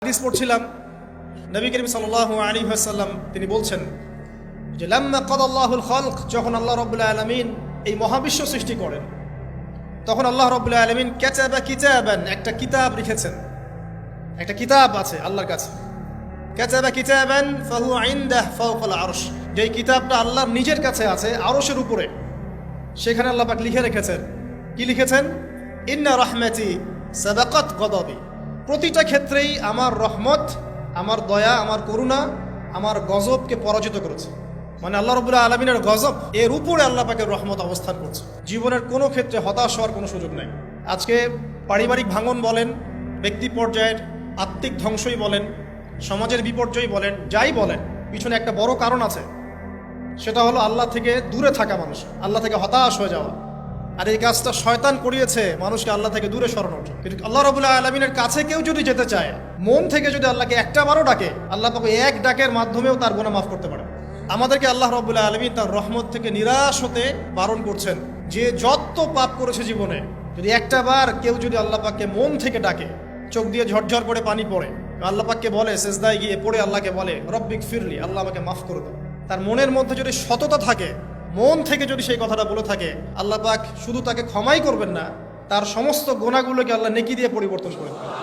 হাদিস পড়ছিলাম, নবী করিম সাল্লাল্লাহু আলাইহি ওয়াসাল্লাম তিনি বলছেন যে লাম্মা কাদাল্লাহুল খালক, যখন আল্লাহ রাব্বুল আলামিন এই মহাবিশ্ব সৃষ্টি করেন তখন আল্লাহ রাব্বুল আলামিন কাতাবা কিতাবান, একটা কিতাব লিখেছেন। একটা কিতাব আছে আল্লাহর কাছে, কাতাবা কিতাবান ফাহুয়া ইনদাহু ফাওকাল আরশ, যেই কিতাবটা আল্লাহর নিজের কাছে আছে আরশের উপরে। সেখানে আল্লাহ পাক লিখে রেখেছেন, কি লিখেছেন? ইন্না রাহমাতি সাবাকাত গদাবি, প্রতিটা ক্ষেত্রেই আমার রহমত, আমার দয়া, আমার করুণা আমার গজবকে পরাজিত করেছে। মানে আল্লাহ রাব্বুল আলামিনের গজব এর উপরে আল্লাহ পাকের রহমত অবস্থান করছে। জীবনের কোনো ক্ষেত্রে হতাশ হওয়ার কোনো সুযোগ নাই। আজকে পারিবারিক ভাঙন বলেন, ব্যক্তি পর্যায়ের আত্মিক ধ্বংসই বলেন, সমাজের বিপর্যয় বলেন, যাই বলেন, পিছনে একটা বড় কারণ আছে। সেটা হলো আল্লাহ থেকে দূরে থাকা মানুষ, আল্লাহ থেকে হতাশ হয়ে যাওয়া। আর এই কাজটা শয়তান করিয়েছে মানুষকে আল্লাহ থেকে দূরে সরানোর জন্য। কিন্তু আল্লাহ রাব্বুল আলামিনের কাছে কেউ যদি যেতে চায়, মন থেকে যদি আল্লাহকে একটা বারও ডাকে, আল্লাহ পাক এক ডাকের মাধ্যমেও তার গুনাহ মাফ করতে পারে। আমাদেরকে আল্লাহ রাব্বুল আলামিন তার রহমত থেকে নিরাশ হতে বারণ করছেন। যে যত পাপ করেছে জীবনে, যদি একটা বার কেউ যদি আল্লাহ পাককে মন থেকে ডাকে, চোখ দিয়ে ঝরঝর করে পানি পড়ে, আল্লাহ পাককে বলে, সেজদায় গিয়ে পড়ে আল্লাহকে বলে রব্বিক ফিরলি, আল্লাহ আমাকে মাফ করে দাও, তার মনের মধ্যে যদি সততা থাকে, মন থেকে যদি সেই কথাটা বলে থাকে, আল্লাহ পাক শুধু তাকে ক্ষমাই করবেন না, তার সমস্ত গুনাহগুলোকে আল্লাহ নেকি দিয়ে পরিবর্তন করে দেবেন।